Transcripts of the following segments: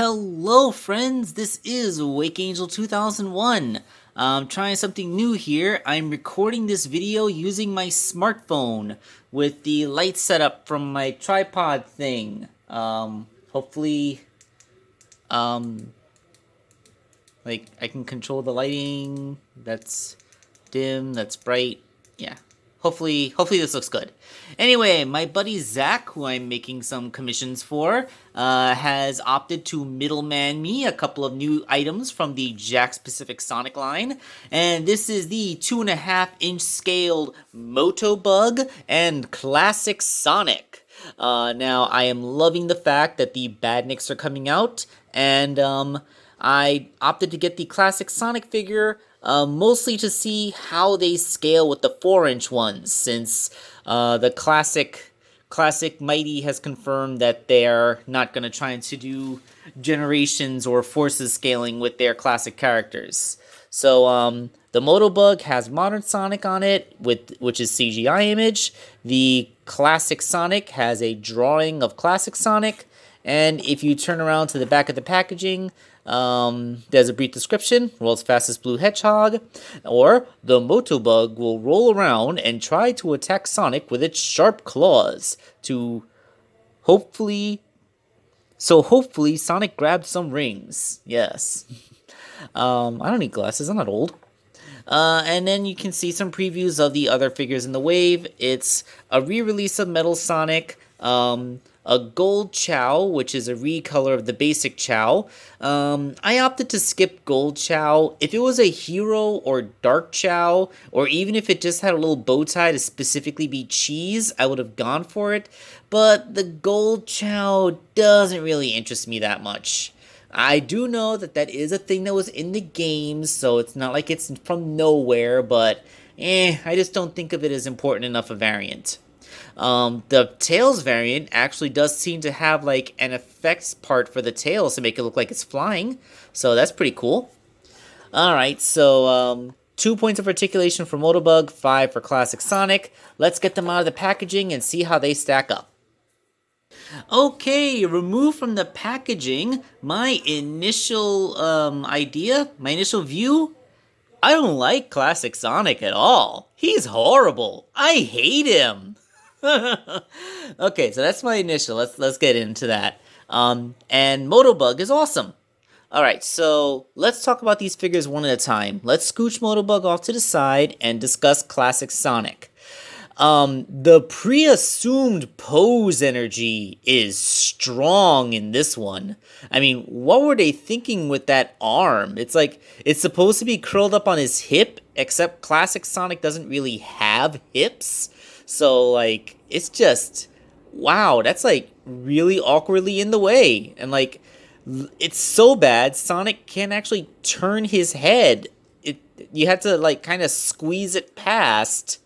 Hello friends, this is Wake Angel 2001. I'm trying something new here. I'm recording this video using my smartphone with the light setup from my tripod thing. Hopefully, like I can control the lighting. That's dim, that's bright. Yeah. Hopefully this looks good. Anyway, my buddy Zach, who I'm making some commissions for, has opted to middleman me a couple of new items from the Jakks Pacific Sonic line. And this is the 2.5-inch scaled Motobug and Classic Sonic. Now, I am loving the fact that the badniks are coming out, and I opted to get the Classic Sonic figure mostly to see how they scale with the 4-inch ones, since the Classic Mighty has confirmed that they're not going to try to do generations or forces scaling with their classic characters. So the Motobug has Modern Sonic on it, which is CGI image. The Classic Sonic has a drawing of Classic Sonic. And if you turn around to the back of the packaging, there's a brief description: world's fastest blue hedgehog, or the Motobug will roll around and try to attack Sonic with its sharp claws to hopefully Sonic grabs some rings. Yes. I don't need glasses, I'm not old. And then you can see some previews of the other figures in the wave. It's a re-release of Metal Sonic, a Gold Chow, which is a recolor of the basic Chow. I opted to skip Gold Chow. If it was a Hero or Dark Chow, or even if it just had a little bow tie to specifically be cheese, I would have gone for it. But the Gold Chow doesn't really interest me that much. I do know that that is a thing that was in the games, so it's not like it's from nowhere, but I just don't think of it as important enough a variant. The Tails variant actually does seem to have like an effects part for the tails to make it look like it's flying, so that's pretty cool. Alright, so 2 points of articulation for Motobug, 5 for Classic Sonic. Let's get them out of the packaging and see how they stack up. Okay, remove from the packaging my initial my initial view. I don't like Classic Sonic at all. He's horrible. I hate him. Okay, so that's my initial. Let's get into that. And Motobug is awesome. Alright, so let's talk about these figures one at a time. Let's scooch Motobug off to the side and discuss Classic Sonic. The pre-assumed pose energy is strong in this one. I mean, what were they thinking with that arm? It's like, it's supposed to be curled up on his hip, except Classic Sonic doesn't really have hips. So, like, it's just, wow, that's like really awkwardly in the way. And like, it's so bad, Sonic can't actually turn his head. You have to like kind of squeeze it past,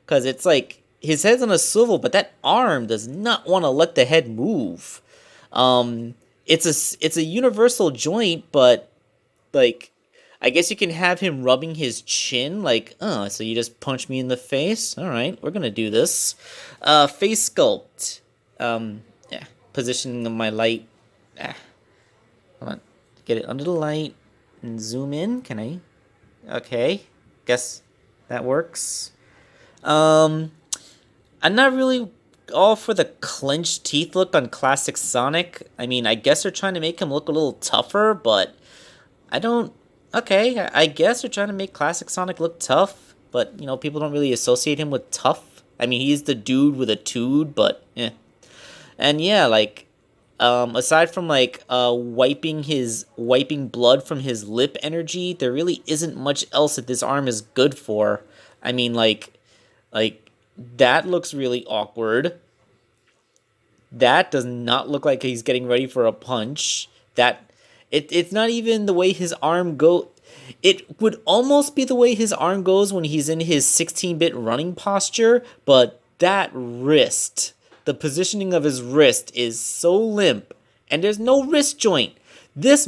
because it's like, his head's on a swivel, but that arm does not want to let the head move. It's a universal joint, but, like, I guess you can have him rubbing his chin, like, oh, so you just punch me in the face? Alright, we're gonna do this. Face sculpt. Yeah, positioning of my light. Hold on, get it under the light, and zoom in, can I? Okay, guess that works. I'm not really all for the clenched teeth look on Classic Sonic. I mean, I guess they're trying to make him look a little tougher, but I don't... Okay, I guess they're trying to make Classic Sonic look tough, but, you know, people don't really associate him with tough. I mean, he's the dude with a tood, but, eh. And yeah, like, aside from, like, wiping blood from his lip energy, there really isn't much else that this arm is good for. I mean, like, that looks really awkward. That does not look like he's getting ready for a punch. It's not even the way his arm go. It would almost be the way his arm goes when he's in his 16-bit running posture, but that wrist, the positioning of his wrist is so limp, and there's no wrist joint. This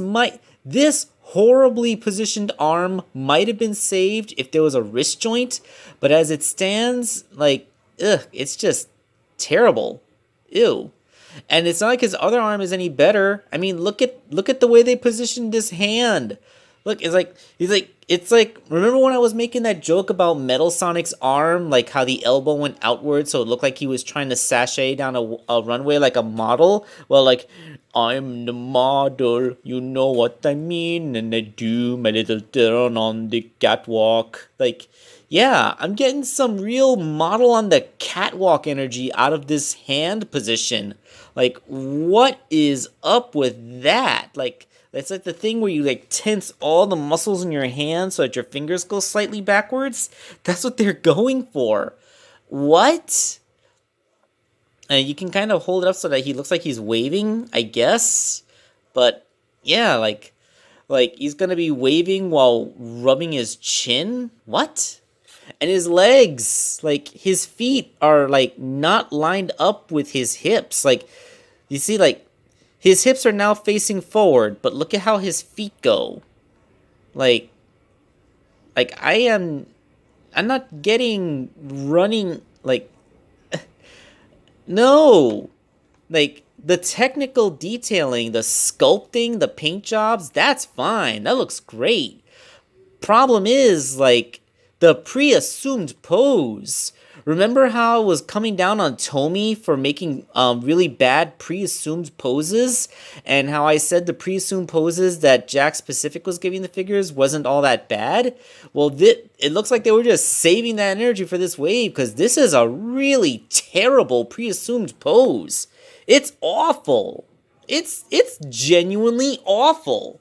horribly positioned arm might have been saved if there was a wrist joint, but as it stands, like, ugh, it's just terrible. Ew. And it's not like his other arm is any better. I mean, look at the way they positioned his hand. Look, it's like remember when I was making that joke about Metal Sonic's arm, like how the elbow went outward so it looked like he was trying to sashay down a runway like a model? Well, like I'm the model, you know what I mean, and I do my little turn on the catwalk. Like, yeah, I'm getting some real model on the catwalk energy out of this hand position. Like, what is up with that? Like, it's like the thing where you like tense all the muscles in your hand so that your fingers go slightly backwards. That's what they're going for. What? And you can kind of hold it up so that he looks like he's waving, I guess. But yeah, like he's gonna be waving while rubbing his chin. What? And his legs, like his feet are like not lined up with his hips. Like you see, like his hips are now facing forward, but look at how his feet go. Like, like I'm not getting running like no. Like the technical detailing, the sculpting, the paint jobs, that's fine. That looks great. Problem is, like, the pre-assumed pose. Remember how I was coming down on Tomy for making really bad pre-assumed poses? And how I said the pre-assumed poses that Jakks Pacific was giving the figures wasn't all that bad? Well, it looks like they were just saving that energy for this wave, because this is a really terrible pre-assumed pose. It's awful. It's genuinely awful.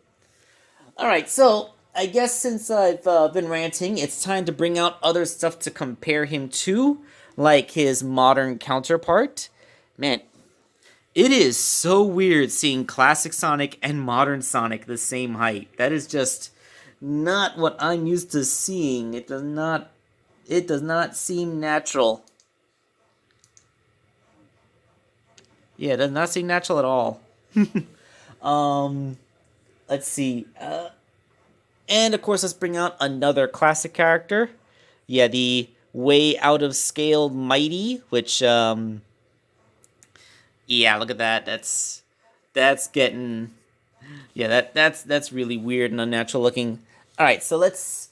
Alright, so I guess since I've been ranting, it's time to bring out other stuff to compare him to, like his modern counterpart. Man, it is so weird seeing classic Sonic and modern Sonic the same height. That is just not what I'm used to seeing. It does not seem natural. Yeah, it does not seem natural at all. Um, let's see. And of course, let's bring out another classic character. Yeah, the way out of scale Mighty, which yeah, look at that. That's getting yeah, that's really weird and unnatural looking. All right, so let's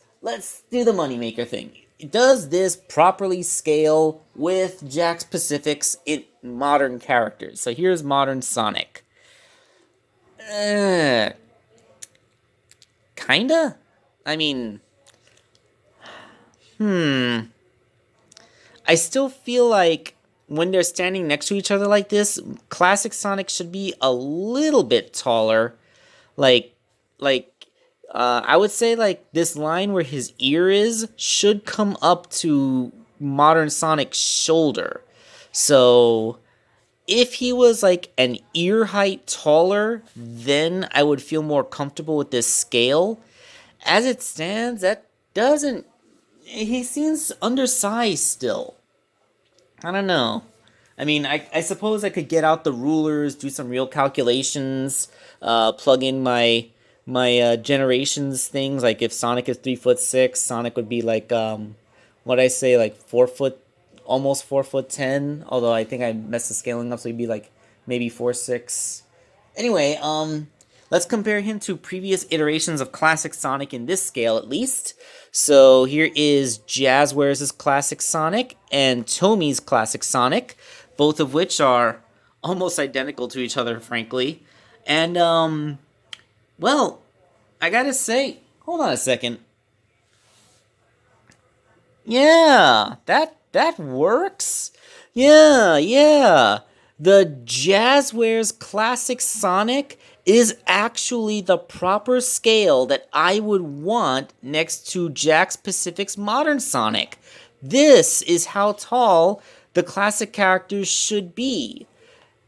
do the moneymaker thing. Does this properly scale with Jakks Pacific's modern characters? So here's modern Sonic. Kinda? I mean, I still feel like when they're standing next to each other like this, classic Sonic should be a little bit taller. Like, I would say like this line where his ear is should come up to modern Sonic's shoulder. So if he was like an ear height taller, then I would feel more comfortable with this scale. As it stands, that doesn't. He seems undersized still. I don't know. I mean, I suppose I could get out the rulers, do some real calculations, plug in my generations things. Like if Sonic is 3'6", Sonic would be like what I say, like 4 foot, almost 4'10". Although I think I messed the scaling up, so he'd be like maybe 4'6". Anyway, let's compare him to previous iterations of classic Sonic in this scale, at least. So here is Jazzwares' classic Sonic and Tomy's classic Sonic, both of which are almost identical to each other, frankly. And, well, I gotta say, hold on a second. Yeah, that works. Yeah. The Jazzwares classic Sonic is actually the proper scale that I would want next to Jakks Pacific's modern Sonic. This is how tall the classic characters should be.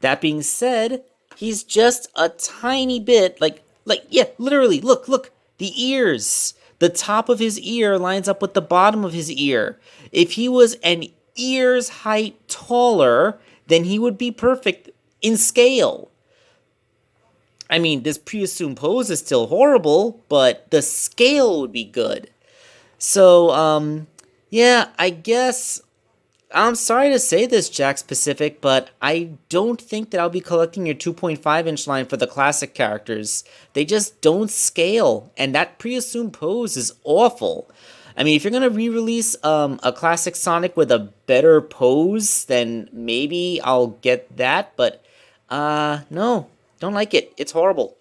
That being said, he's just a tiny bit yeah, literally, look, the ears. The top of his ear lines up with the bottom of his ear. If he was an ear's height taller, then he would be perfect in scale. I mean, this pre-assumed pose is still horrible, but the scale would be good. So, yeah, I guess I'm sorry to say this, Jakks Pacific, but I don't think that I'll be collecting your 2.5-inch line for the classic characters. They just don't scale, and that pre-assumed pose is awful. I mean, if you're gonna re-release a classic Sonic with a better pose, then maybe I'll get that, but no, don't like it. It's horrible.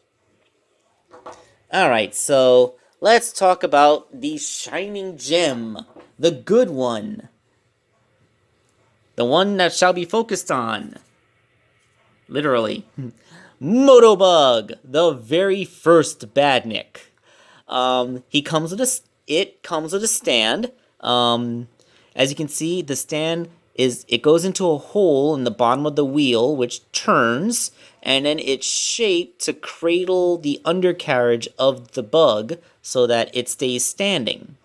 Alright, so let's talk about the Shining Gem, the good one. The one that shall be focused on. Literally. Motobug, the very first badnik. He comes with it comes with a stand. As you can see, the stand it goes into a hole in the bottom of the wheel, which turns, and then it's shaped to cradle the undercarriage of the bug so that it stays standing.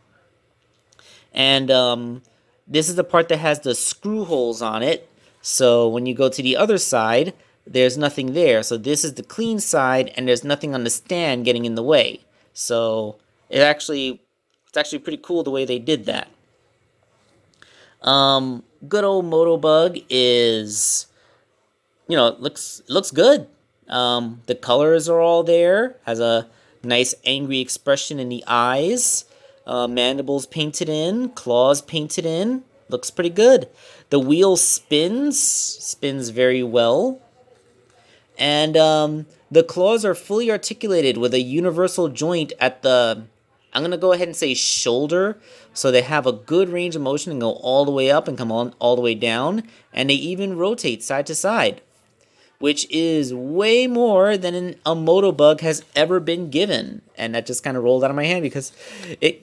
And this is the part that has the screw holes on it. So when you go to the other side, there's nothing there. So this is the clean side, and there's nothing on the stand getting in the way. So it's actually pretty cool the way they did that. Good old Motobug is, looks good. The colors are all there. Has a nice angry expression in the eyes. Mandibles painted in, claws painted in. Looks pretty good. The wheel spins very well. And the claws are fully articulated with a universal joint at the, I'm going to go ahead and say shoulder. So they have a good range of motion and go all the way up and come on all the way down. And they even rotate side to side, which is way more than a Motobug has ever been given. And that just kind of rolled out of my hand because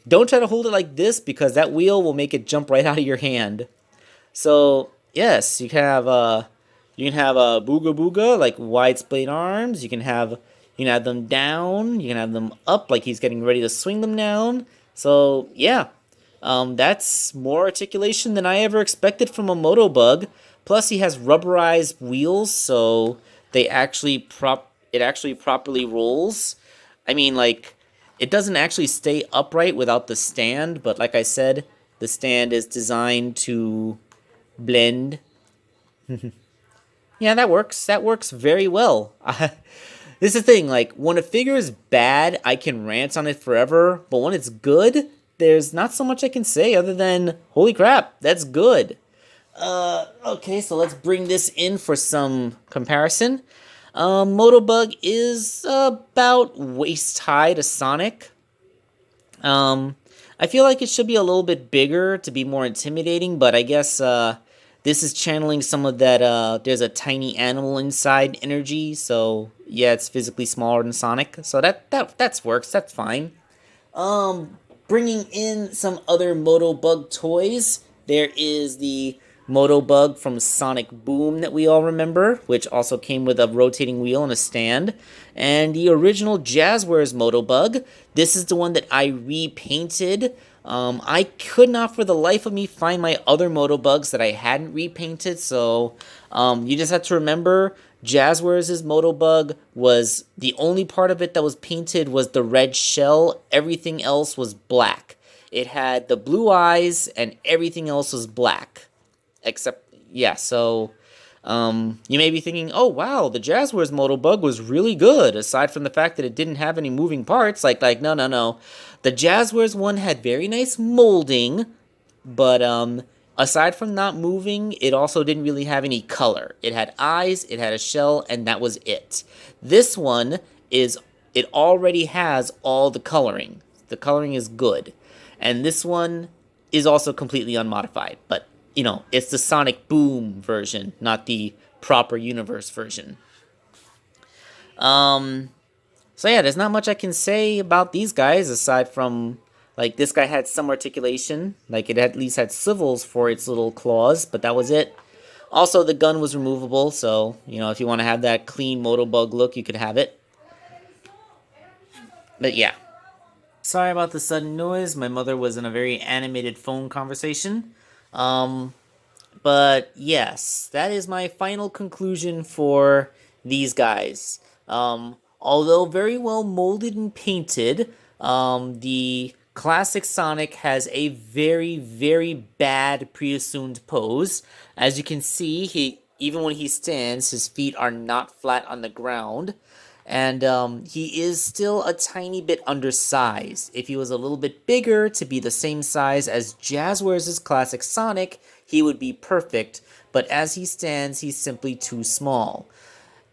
don't try to hold it like this because that wheel will make it jump right out of your hand. So yes, you can have a Booga Booga, like wide splayed arms. You can have them down. You can have them up, like he's getting ready to swing them down. So yeah, that's more articulation than I ever expected from a Motobug. Plus, he has rubberized wheels, so it actually properly rolls. I mean, like, it doesn't actually stay upright without the stand, but like I said, the stand is designed to blend. Yeah, that works. That works very well. This is the thing, like, when a figure is bad, I can rant on it forever, but when it's good, there's not so much I can say other than, holy crap, that's good. Okay, so let's bring this in for some comparison. Motobug is about waist high to Sonic. I feel like it should be a little bit bigger to be more intimidating, but I guess this is channeling some of that there's a tiny animal inside energy, so yeah, it's physically smaller than Sonic. So that works, that's fine. Bringing in some other Motobug toys, there is the Motobug from Sonic Boom that we all remember, which also came with a rotating wheel and a stand. And the original Jazzwares Motobug, this is the one that I repainted. I could not for the life of me find my other Motobugs that I hadn't repainted, so you just have to remember Jazzwares' Motobug was the only part of it that was painted was the red shell. Everything else was black. It had the blue eyes and everything else was black. Except, yeah, so you may be thinking, oh wow, the Jazzwares Motobug was really good, aside from the fact that it didn't have any moving parts. Like no. The Jazzwares one had very nice molding, but aside from not moving, it also didn't really have any color. It had eyes, it had a shell, and that was it. This one it already has all the coloring. The coloring is good. And this one is also completely unmodified, but it's the Sonic Boom version, not the proper universe version. So yeah, there's not much I can say about these guys aside from, like, this guy had some articulation. Like, it at least had swivels for its little claws, but that was it. Also, the gun was removable, so, if you want to have that clean Motobug look, you could have it. But yeah. Sorry about the sudden noise. My mother was in a very animated phone conversation. But yes, that is my final conclusion for these guys. Although very well molded and painted, the Classic Sonic has a very, very bad pre-assumed pose. As you can see, even when he stands, his feet are not flat on the ground. And he is still a tiny bit undersized. If he was a little bit bigger to be the same size as Jazzwares' Classic Sonic, he would be perfect. But as he stands, he's simply too small.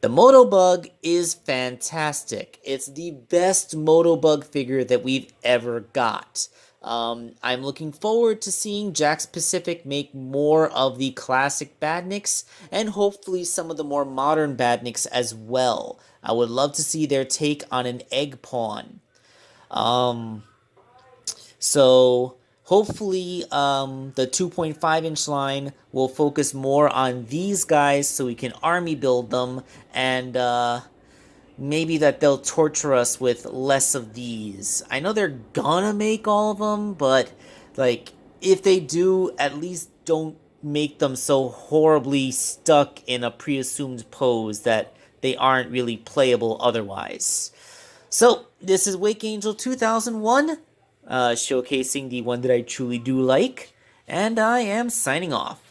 The Motobug is fantastic. It's the best Motobug figure that we've ever got. I'm looking forward to seeing Jakks Pacific make more of the classic badniks and hopefully some of the more modern badniks as well. I would love to see their take on an egg pawn. Um, so hopefully the 2.5-inch line will focus more on these guys so we can army build them, and maybe that they'll torture us with less of these. I know they're gonna make all of them, but like if they do, at least don't make them so horribly stuck in a pre-assumed pose that they aren't really playable otherwise. So, this is Wake Angel 2001, showcasing the one that I truly do like, and I am signing off.